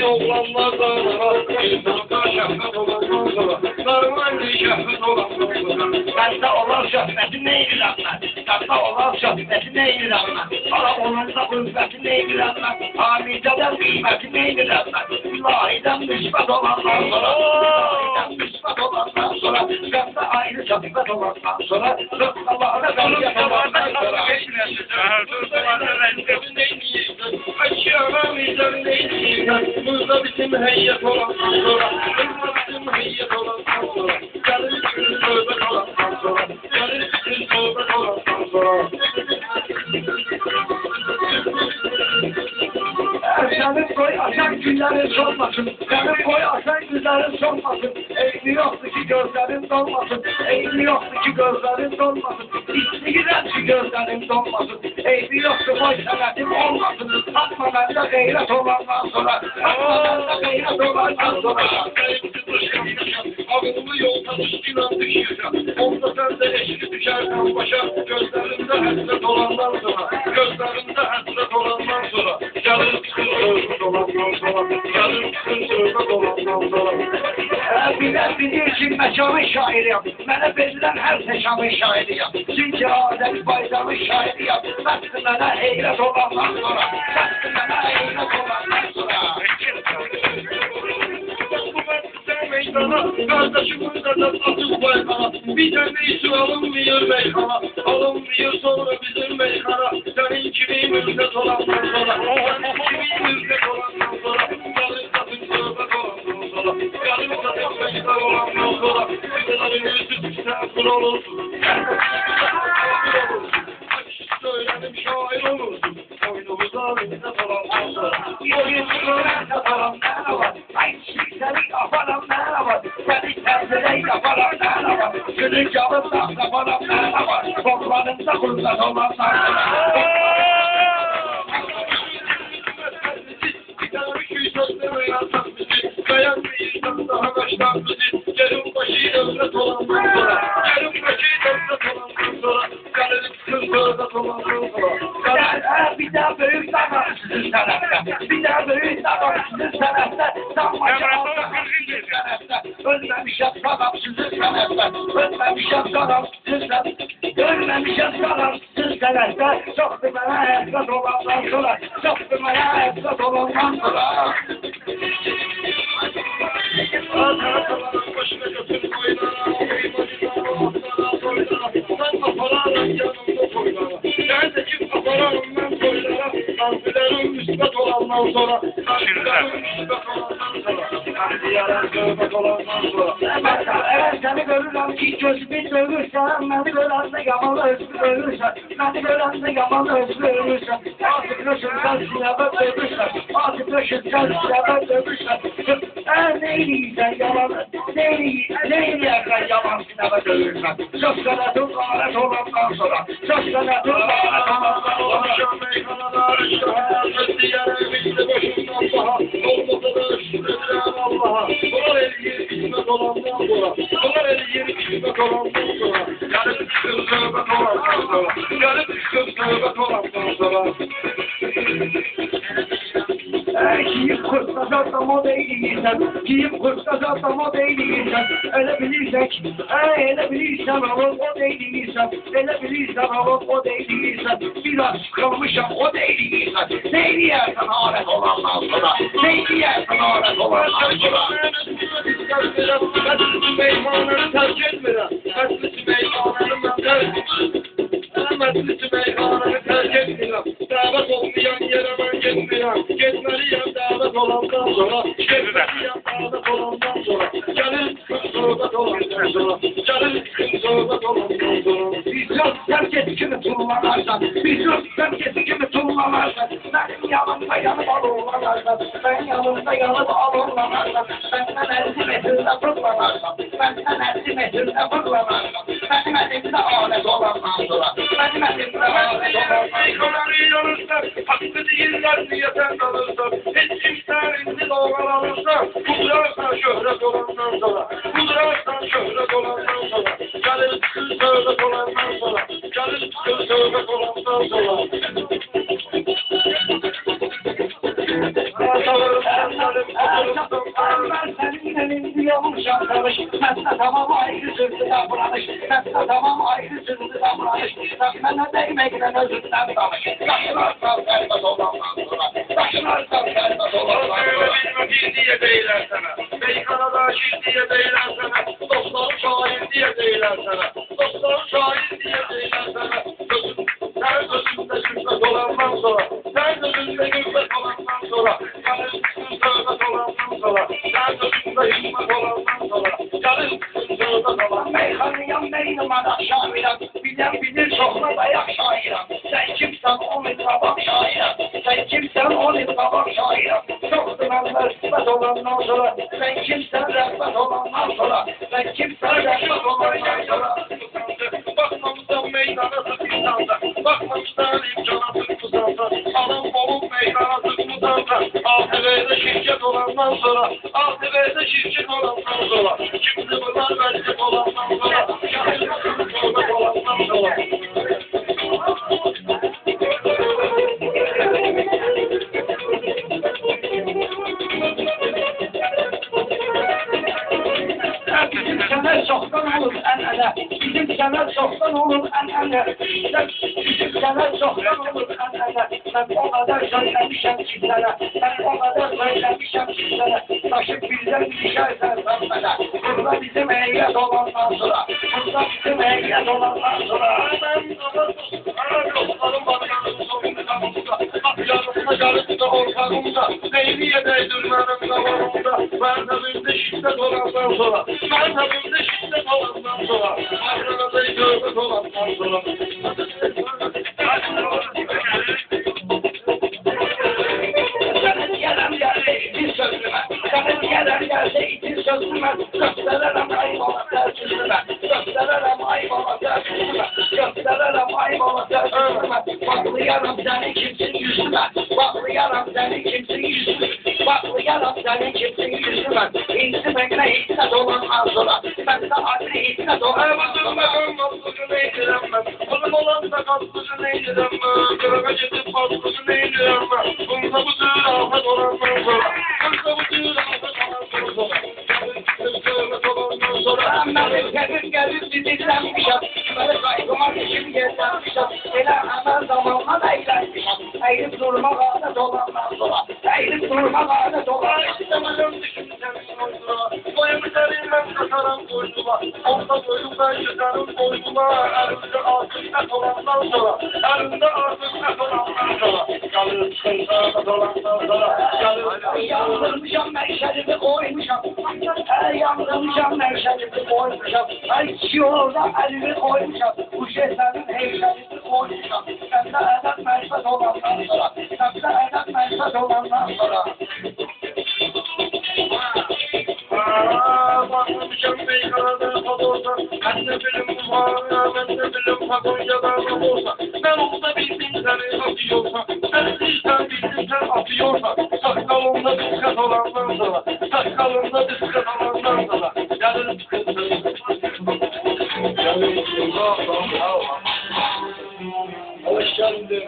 oğlanlar dağlara, İnsanda şəhvət olandan sonra, Narmanlı şəhvət olandan sonra. Sende olan şöhbeti neydir anlar? Sende olan şöhbeti neydir anlar? Hala onun da hürmeti neydir anlar? Hamideden kıymeti neydir anlar? İlahiden müsbet olandan sonra, İlahiden müsbet olandan sonra, sende ayrı şöhbet olandan sonra, Allah'ına beryet olandan sonra. Aşağıdan izlenmeyiz, burada bizim heyyet olandan sonra, burada bizim heyyet olandan sonra, gelir bizim tövbet olandan sonra, gelir bizim tövbet olandan sonra. Senin koy aşan günlerin solmasın, senin koy aşan günlerin solmasın, eyni yoktu ki gözlerin dolmasın, eyni yoktu ki gözlerin dolmasın, içli giren ki gözlerin dolmasın, eyni yoktu boş senetim olmasın, atma bende gayret olandan sonra, atma bende gayret olandan sonra. Ağırlı yolda üstüne düşüyor, onda sen de eşli düşersen başa, gözlerinde hasret olandan sonra, gözlerinde hasret olandan sonra, gelir çıkın sözü dolandan sonra, gelir çıkın sözü dolandan sonra. Bilir ki mekanın şairiyim, mənə verilən hər seçanın şairiyim, çünkü Azərbaycanın şairiyim, bəsdir mənə heyrət olandan sonra, bəsdir mənə heyrət olandan sonra. Kardeşimiz de atıp baykala, bir tane su alınmıyor beykala, alınmıyor sonra bizim beykala, senin kimi mülket olandan sonra, senin kimi mülket olandan sonra, yarın satın tövbe olandan sonra, yarın satın beykal olandan sonra, bizlerin yüzü düşse kul olursun, söyledim şair olursun, oyunumuza mülket olandan sonra, Oyuncularına falan merhaba, ay seni kafadan merhaba, seni tersine kafadan merhaba, seni canımda kafadan merhaba, toplanımda kurban olan merhaba. Dayanmayacağım daha baştan bizi, yarın başı devlet olandan sonra, yarın başı devlet olandan sonra, galerik kız devlet olandan sonra. Bir daha büyük zaman sizin tarafta, bir daha büyük zaman sizin tarafta, sanmacı alta sizin tarafta, ölmemişim sanam sizin tarafta, ölmemişim sanam sizin tarafta, ölmemişim sanam sizin tarafta, çoktu bana evlat olandan sonra, çoktu bana evlat olandan sonra. Atalarım başına götür koylara, oymadılar, toylara, sen kafalarla yanımda toylara, neredeki kafalarım ben toylara, kalbilerim müsbet olandan sonra, kalbilerim müsbet olandan sonra, kalbilerim tövbet olandan sonra. Evet seni görürüm ki gözümü dövürsen, beni görürsen yamalı özlü dövürsen, beni görürsen yamalı özlü dövürsen, artık yaşından sinema dövürsen, artık yaşından sinema dövürsen, neyliysen yalanı, neyliysen yalan sinema dövürsen, söz kanatın lanet olandan sonra, söz kanatın lanet olandan sonra. Akşam meyhanalar işte hayat diyere bitti başımdan daha, olmasa da şükredilen Allah'a, bunlar eli hizmet olandan sonra, bunlar eli hizmet olandan sonra, gelip çıkın tövbet olandan sonra, gelip çıkın tövbet olandan sonra. Giyip kurtlaza da mod eyleyirsen, giyip kurtlaza da mod eyleyirsen, öyle bilirsen oğlum o eyleyirsen, öyle bilirsen oğlum o eyleyirsen, biraz kırmışım o eyleyirsen, neyleyersen alet olandan sonra, neyleyersen alet olandan sonra. Meclisi meyhanını terk etmirəm, meclisi meyhanını mən terk etmirəm, meclisi meyhanını terk etmirəm, davet olmayan yerə mən getmirəm, getməliyəm davet olandan sonra, getməliyəm davet olandan sonra, gəlir çıxın söhbət olandan sonra, gəlir çıxın söhbət olandan sonra. Bir söz terk et kimi turlanarsan, bir söz terk et kimi turlanarsan, benim yanımda yanıp alınlanarsan, ben yanımda yanıp alınlanarsan, benden 50 metrede fırlanarsan, benden 50 metrede fırlanarsan, benim elimde alet olandan sonra, benim elimde alet olandan sonra. Yanırsan, hakkı değiller diye sen kalırsan, hiç kimsenin dil oğalanırsa, kudurarsan şöhret olandan sonra, kudurarsan şöhret olandan sonra, gelir çıkın söhbet olandan sonra, gelir çıkın söhbet olandan sonra. ben indi olmuşam tanış. Sen de tamam ayrı sırtı davranış. Sen de tamam ayrı sırtı davranış. Sen bana değmekle özünden tanış. Taşınarsan serbest olandan sonra. Taşınarsan serbest olandan sonra. Bilmem diye değiller sana. Beykanada şiir diye değiller sana. Dostlarım şair diye değiller sana. Dostlarım şair diye değiller sana. Sen gözünde gülmek olandan sonra. Sen gözünde gülmek olandan sonra. Yanılmışsın sövmek olandan sonra. Sen gözünde himmet olandan sonra. Yanılmışsın sövmek olandan. Meyhanıyam beynim adak şahiram. Bilen bilir sokma dayak şahiram. Sen kimsen onu tabak şahiram. Sen kimsen onu tabak şahiram. Çok dünenler rehbet olandan sonra. Sen kimsen rehbet olandan sonra. Sen kimsen rehbet olandan sonra. Bakmamışsan meydana sıkmışsansa. Bakmamışsan imkana sıkmışsansa. Adam olup meydana sıkmışsansa. ATV'de şirket olandan sonra. ATV'de şirket olandan sonra. Kimse bunlar verecek olandan sonra. Şahitlerin sormak olandan sonra. Bizim sənət çoxdan olur ən-ənə. Bizim sənət çoxdan olur ən-ənə. Bizim sənət çoxdan olur ən-ənə. Mən o qədər söyləmişəm ki sənə. Mən o qədər söyləmişəm ki sənə. Daşıb bizdən düşərsən sən mənə. Burada bizim heyət olandan sonra. Burada bizim heyət olandan sonra. Ana dostlarım var yanımda sonunda. Bak yanımda yanımda ortağımda. Neyliye değdirmenim davarımda. Ben de bizde şiddet olandan sonra. Ben de bizde şiddet olandan sonra. Avrada görmek olandan sonra. Senin yerem geldi itin sözüme. Senin yerem geldi itin sözüme. Göstererem ayıbala tersizime. Göstererem ayıbala tersizime. Göstererem ayıbala tersizime. Baklıyaram seni kimsin yüzüme. Baklıyaram seni kimsin yüzüme. Baklıyaram seni kimsin yüzüme. İnsi bekle hikmet olandan sonra. Ben de adli hikmet olandan sonra. Maslıcı neydirenmem. Oğlum olan da kaslıcı neydirenmem. Kırığa gidip maslıcı neydirenmem. Bunda bu tür afet olandan sonra. Bunda bu tür afet olandan sonra. Benim kebir gelip didiklenmişim. Böyle kaygıma geçim yerlenmişim. Hele hemen zamanla da eğlenmişim. Eğilip durmak adet olandan sonra. Eğilip durmak adet olandan sonra. Boyumu seninle kasaran koydular. Orta boyumdan çıkarım koydular. Elimde artık olandan sonra. Elimde artık olandan sonra. Kalır sıkıntı olandan sonra. Yandırmışam menşelimi koymuşam. Yandırmışam menşelimi koymuşam. Ay yolda elimi koymuşam. Bu şeylerin heykelini koymuşam. Ben de edep merfet olandan sonra. Ben de edep merfet olandan sonra. Bakmamışam meykanada olsa. Ben de bilim bu var. Ben de bilim Pagoncadan olsa. Ben olsa bildim seni atıyorsa. Ben değilsen bildim sen atıyorsa. Sakalımda dikkat olandan sonra. Sakalımda dikkat olandan sonra. Gelir sıkıntı. Gelir sıkıntı. Hoş geldin.